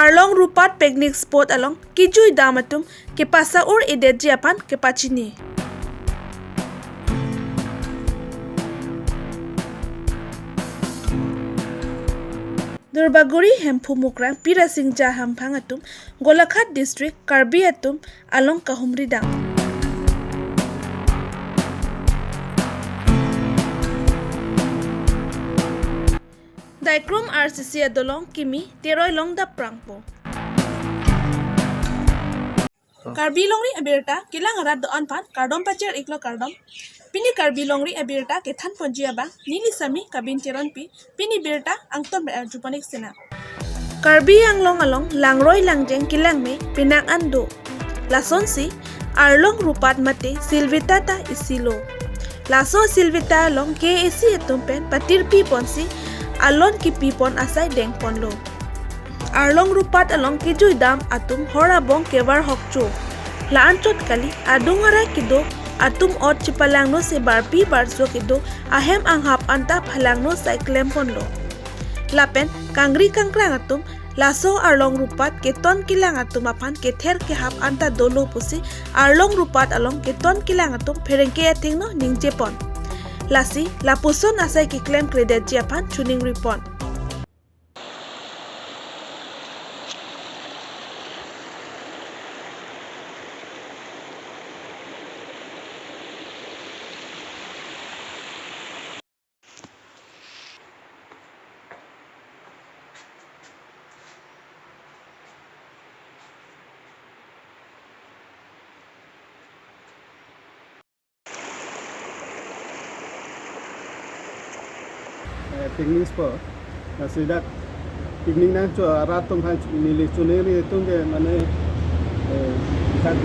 Arlong Rupat picnic spot along kijui damatum ke pasaur edet jiapan ke pacini. Durbaguri hempu mukrang pira singja hampang atum Golakhat district Karbi atum along Kahumridang. Daikrom RCC adolong kimi teroy long da prangpo. Karbi longri abirta kilang arat doan pan kardom pacer iklo kardom. Pini karbi longri abirta kethan ponjia bang nili sami kabin teron pini birta angton jupanik sena. Karbi ang long along langroy langjeng kilang me pinang ando. Lason si Arlong Rupat mate Silvita ta isilo. Laso Silvita long ke esi etumpen patir pi ponsi alon ki pipon asai deng ponlo. Arlong Rupat along kijui dam atum horabong kevar hokcho. Laanchot kali adungara kido atum ot chipalangno se barpi barso kido ahem anghap anta phalangno sai klem ponlo. Lapen kangri kangkrang atum laso Arlong Rupat keton kilang atum apan kether ke hap anta dolo pusi Arlong Rupat along keton kilang atum pherengke athingno ningje pon. Lasi lapuson asai ki claim credit jiapan tuning report. Picnic spot. Sudah picnic nang cua ratum han nili cuneli itu ke mana kan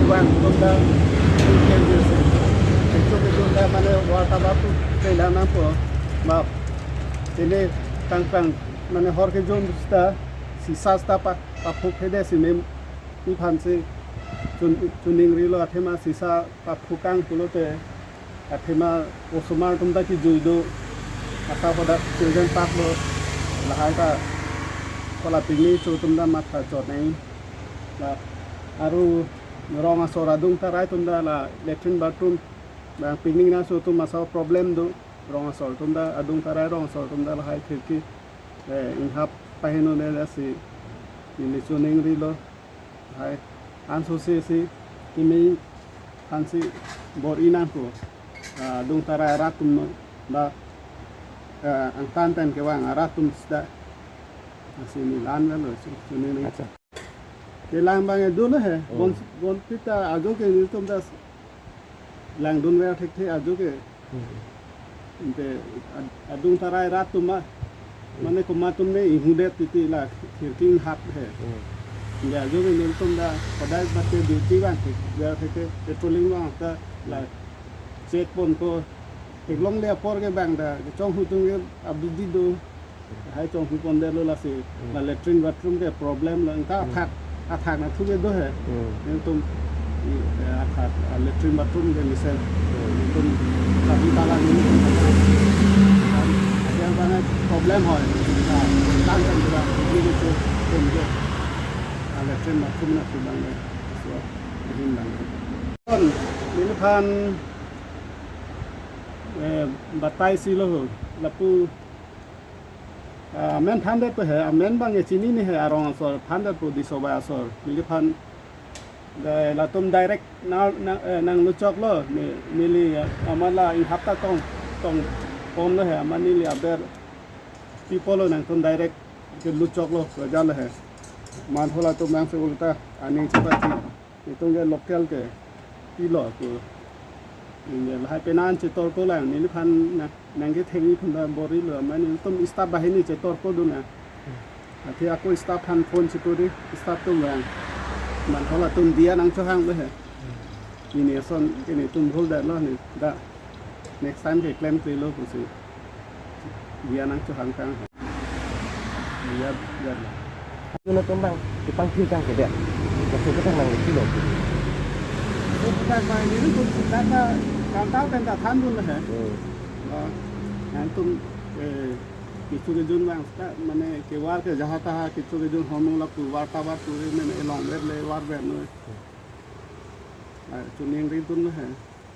uang tunda itu tunda mana wata batu ke dalam apa map ini tangkang mana hor ke jom sta sisa sta pa phuk hede sinem ni phan se chuning rilo athema sisa pa phukang pulote athema osumar tunda ki juido atau pada children park lo lahai ka kola picnic chu tumda matha chot nai la aru ronga soradung tarai tumda la latrine bathroom bang picnic na chu tum masau problem do ronga sol tumda adung tarai ronga sol tumda lahai khirki in hap pahino ne la si ni chuning ri lo hai an so si kimi hansi bor inan ko adung tarai ratum no da ang tantan ke wang aratum sda asini lan lo sini ni acha ke lang bang dun he bon pita ajo ke ni tum das lang dun wa thik the ajo ke inte adung tarai ratum ma mane ko matum ne ihudet titi la khirking hap he ya ajo ke ni tum da padai batte duty bang ke ya thik petrolling wa ta la check pon ko long le por ke bang da chong hu tung ke abdi do hai chong hu pon de lo la si la latrine bathroom ke problem la ta athak na thu ke do he ne tum athak latrine bathroom ke misal tum la di tala ni yang bang problem hoy tan tan da ni ke tum ke latrine bathroom na bang ne so hin bang kon ni phan batai silo lapu men thande pe hai men bang ye chini ni hai arong asor thande pro di soba asor mili phan da latum direct nang lu chok lo mili amala in hapta tong pom lo hai amani li aber people lo nang tum direct ke lu chok lo ga la hai man thola tum nang se ulta ani chipati itu ge local ke kilo ko ini lah penan cetor ko lah ni phan nang ke thei thunda bori lo mani tum staff bahini cetor ko duna athi aku staff han phone chitori staff tum lang man thola tum dia nang cho hang lo he ini son ini tum hol da lo ni da next time ke claim tri lo ko si dia nang cho hang kang dia da nó tôm băng thì băng chưa căng cái đẹp và số cái thằng này kilo bukan main ini pun kata kantau kan tak tandun lah. Yang tu किचु K zone बांग माने के वार के जहाँ तहाँ किचु के zone हम लोग पु वार्ता बात पूरे में एलोंग ले वार बैठ में चुनिंग री तुन है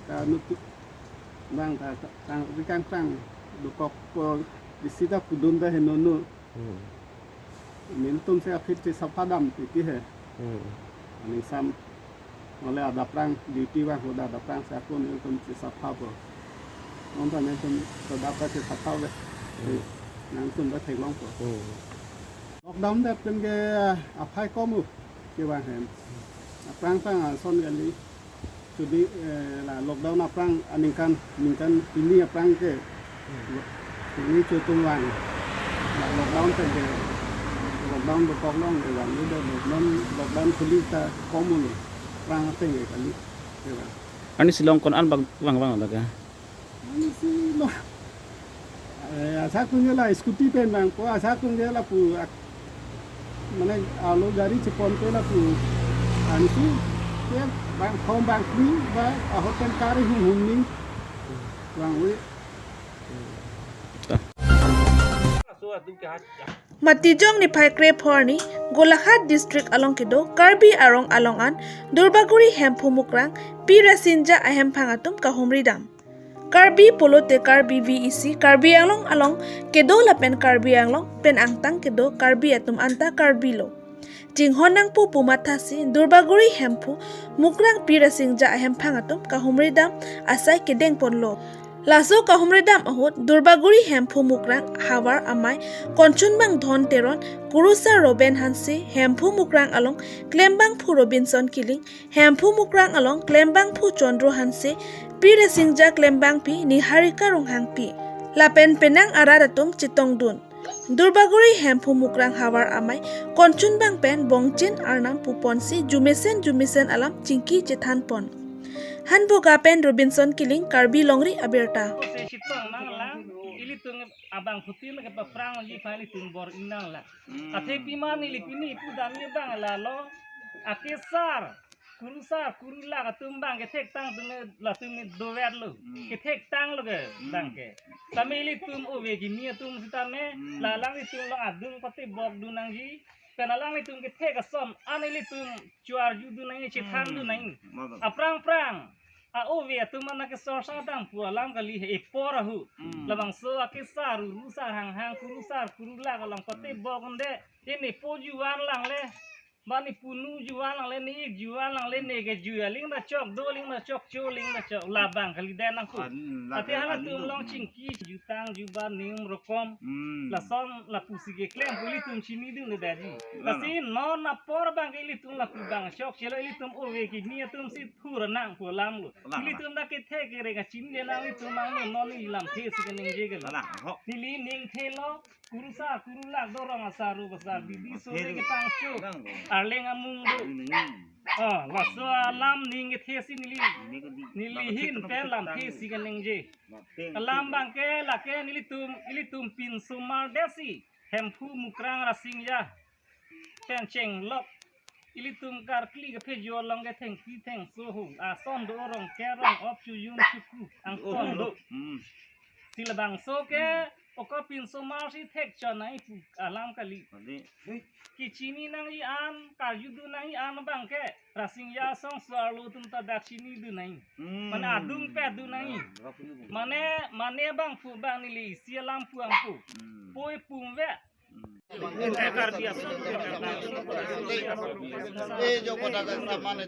ता नुत बांग ता ता रिकांग सांग दुकप दिसिता पुदुन ता है नोनो मिन तुम से अफिट से सफा दम की है अनि साम oleh ada perang duty bang udah ada perang saya pun itu bisa apa nonton itu terdapat bisa tahu deh nanti udah tegang kok lockdown deh kan ke apa kamu ke bang hem perang son kali jadi lah lockdown perang aningkan ini perang ke ini cukup bang lockdown kan ke lockdown berkolong ke bang itu lockdown kulita kamu nih perang apa yang kali, Ani silong kon an bang laga. Ani silong. Asal tu je lah skuti pen bang, ko asal tu je lah pu, mana alo gari cepon tu lah pu, ani tu, dia bang kaum bang ni, bang ahotan kari hum ni, bang we. Matijong ni pai krep horni Golaghat district along kido Karbi arong alongan Durbaguri hempu mukrang Pirasinja ahem pangatum kahumri dam Karbi polote Karbi VEC Karbi along kedo lapen Karbi anglong pen angtang kedo Karbi atum anta Karbi lo Jinghonang pu pumatasi Durbaguri hempu mukrang Pirasinja ahem pangatum kahumri dam asai kedeng ponlo Laso kahumredam ahut Durbaguri hempu mukrang hawar amai konchunbang dhon teron kurusa Robin Hansi hempu mukrang along klembang phu Robinson Killing hempu mukrang along klembang phu Chondro Hansi Piresingja klembang pi Niharika Ronghang pi lapen penang aradatum chitong dun Durbaguri hempu mukrang hawar amai konchunbang pen bongchin arnam puponsi jumisen alam chingki chethan pon Hanbo gapen Robinson Killing Karbi Longri Aberta. Ili tung abang putih lagi perang lagi kali tung bor inang lah. Ate piman ili pini ipu dami bang lah lo. Akesar kurula katung bang ketek tang tung lah tung doer lo. Ketek tang lo ke bang ke. Kami ili tung owe gini tung kita me lalang itu lo adung pati bog dunang ji. Kenalang itu kita kesom, ane itu juar judu nai ciptaan tu nai, perang, owe itu mana kesorsa dang pualam kali epor ahu, labang so akisar rusar hang kurusar kurula kalang pati bogonde, ini pojuan lang le, bani punu juan lang le ni juan lang le ni ke jual ling na cok do ling na cok co ling na cok labang kali dan aku, ati hala tu long cingki jutang juban ning rokom, lason la pusi ke klem puli tum chini dun le daji, kasi non na por bang ili tum la bang cok celo ili tum owe ki ni tum si pura nang pualam lu, ili tum na ke the ke rega chini le nang ili tum mang non ni lam the si ke ning jegel, nili ning the lo kurusa kurulak dorong asaru besar bibi sore ke tang cok. Arleng amung do, laso alam ning thesi nilihin pelam thesi kanengje, alam bangke lake nilitum pin sumar desi, hempu mukrang rasingja, penceng lok, ilitum karkli ke pejual long ke teng sohu, ason do orang kerong opjuyun suku, angkong do, silabang soke. Oka pinso marsi tek chanai pu alam kali. Kicini nang ian, kajudu nang ian bangke. Rasing ya song selalu tunta dakini du nang. Mana adung pe du nang. Mane bang pu bang nili si alam pu angku. Poi pumve. Ekar biasa. जो कोटा का सामान है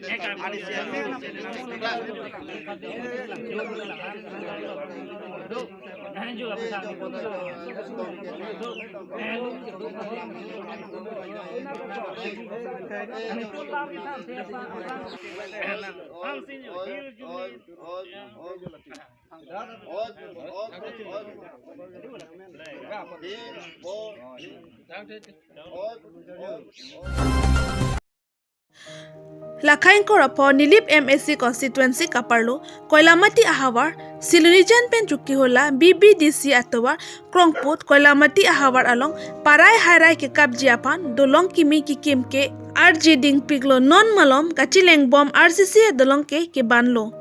Lakhain ko rapo Nilip MSC constituency kaparlo Koilamati ahawar Silrijan pen chukki hola BBDC atawar Krongput Koilamati ahawar along Parai Hairai ke kabjiapan dolong kimi ki kim ke RG ding piglo non malom kachileng bom RCC dolong ke banlo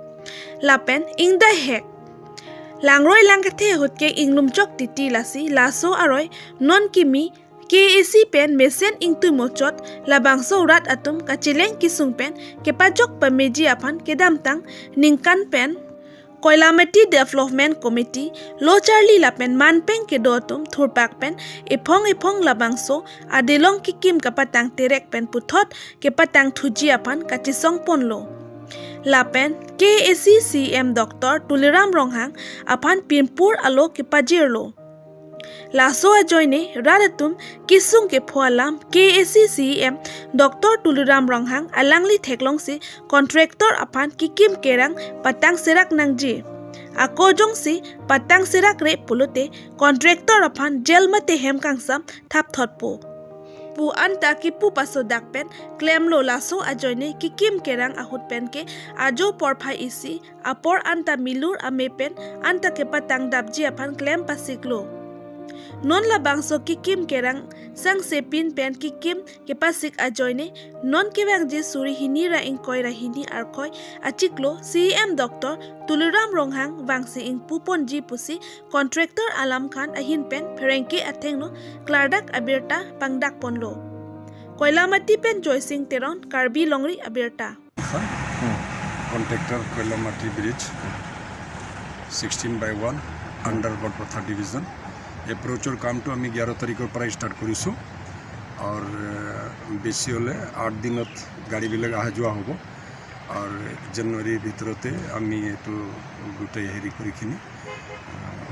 Lapen ingda hek Langroi langkathe hotke inglum chok titi lasi laso aroi non kimi KAC pen mesen ingtu mochot labangso urat atum kachileng kisung pen kepajok pameji apan kedamtang ningkan pen Koilamati Development Committee Lo Charlie Lapen Manpeng Kedotum Thurpak Pen Epong Labangso Adelong Kikim Kapatang Terek Pen Puthot Kepatang Thuji Apan Kachisong Ponlo Lapen KAC CM Dr. Tuliram Ronghang Apan Pinpur Alo Kepajirlo Laso ajoine radatum kisung ke phualam KAC CM Dr. Tuliram Ronghang alangli theklong si contractor apan kikim kerang patang serak nangji akojong si patang serak re pulute contractor apan jelmate hem kangsam thap thotpo pu anta kipu paso dakpen claim lo laso ajoine kikim kerang ahut pen ke ajo porphai isi apor anta milur amepen anta ke patang dabji apan claim pasiklo non la bangso kikim kerang sang sepin pen kikim kepasik ajoine non kebang je suri hinira ingkoi rahini arkoi achiklo CM Dr. Tuliram Ronghang wangsi ing pupon ji pusi contractor Alam Khan ahin pen pherengki athengno Clardak Abirta pangdak ponlo Koilamati pen Joysing Teron Karbi Longri Abirta Contractor Koilamati Bridge 16/1 under Godpatha Division এপ্ৰোচৰ কামটো আমি 11 তাৰিখৰ পৰা start কৰিছোঁ আৰু বেছি হ'লে 8 দিনত গাড়ীবিলাক অহা যোৱা হ'ব আৰু জানুৱাৰীৰ ভিতৰতে আমি এইটো গোটেই হেৰি কৰিখিনি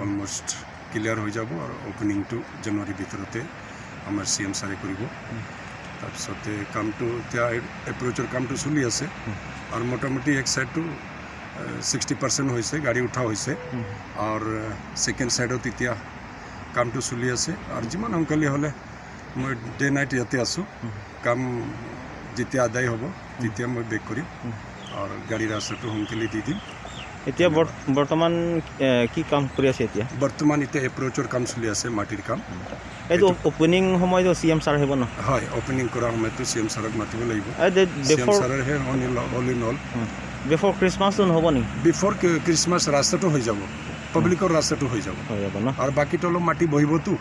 অলমোষ্ট ক্লিয়াৰ হৈ যাব আৰু অপেনিংটো জানুৱাৰীৰ ভিতৰতে আমাৰ CM ছাৰে কৰিব তাৰপিছতে কামটো এতিয়া এপ্ৰোচৰ কামটো চলি আছে আৰু মোটামুটি এক সাইডটো 60% হৈছে গাড়ী উঠা হৈছে আৰু সেকেন্ড সাইডত এতিয়া কামটো চলি আছে আৰু যিমান সোনকালে হ'লে মই ডে নাইট ইয়াতে আছোঁ কাম যেতিয়া আদায় হ'ব তেতিয়া মই বেক কৰিম আৰু গাড়ীৰ ৰাস্তাটো সোনকালে দি দিম এতিয়া বৰ্তমান কি কাম কৰি আছে এতিয়া বৰ্তমান এতিয়া এপ্ৰোচৰ কাম চলি আছে মাটিৰ কাম এইটো ওপেনিং সময়ত CM ছাৰ আহিব ন হয় ওপেনিং কৰা সময়তো CM ছাৰক মাতিব লাগিব CM ছাৰৰহে অল ইন অল বিফৰ ক্ৰিছমাছটো নহ'ব নি বিফৰ ক্ৰিছমাছ ৰাস্তাটো হৈ যাব পাব্লিকৰ ৰাস্তাটো হৈ যাব আৰু বাকিটো অলপ মাটি বহিবতো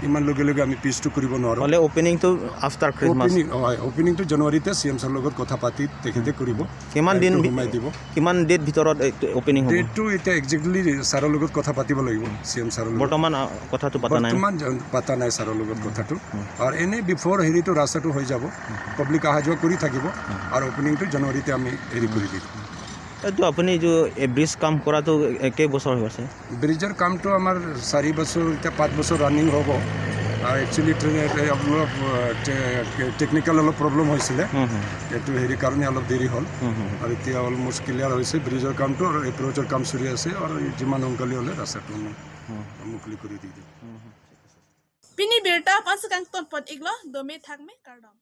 ইমান লগে লগে আমি পিছটো কৰিব নোৱাৰোঁ হ'লে ওপেনিংটো আফটাৰ ক্ৰিছমাছ ওপেনিংটো জানুৱাৰীতে CM ছাৰৰ লগত কথা পাতি তেখেতে কৰিব কিমান দিন সোমাই দিব কিমান ডেট ভিতৰত ওপেনিং হ'ব ডেটটো এতিয়া একজেক্টলি ছাৰৰ লগত কথা পাতিব লাগিব CM ছাৰৰ লগত বৰ্তমান কথাটো পাতা নাই বৰ্তমান পাতা নাই ছাৰৰ লগত কথাটো আৰু এনে বিফৰ হেৰিটো ৰাস্তাটো হৈ যাব পাব্লিক অহা যোৱা কৰি থাকিব আৰু ওপেনিংটো জানুৱাৰীতে আমি হেৰি কৰি দিম এইটো আপুনি যে ব্ৰিজ কাম কৰাটো কেইবছৰ হৈ আছে ব্ৰিজৰ কামটো আমাৰ 4 বছৰ এতিয়া 5 বছৰ ৰানিং হ'ব আৰু একচুৱেলি অলপ টেকনিকেল অলপ প্ৰব্লেম হৈছিলে এইটো হেৰি কাৰণে অলপ দেৰি হ'ল আৰু এতিয়া অলমোষ্ট ক্লিয়াৰ হৈছে ব্ৰিজৰ কামটো আৰু এপ্ৰোচৰ কাম চলি আছে আৰু যিমান সোনকালে হ'লে ৰাস্তাটো মুকলি কৰি দি দিম Pini Birta Pansakang Ton Pot Iglo Dome Thangme Kardom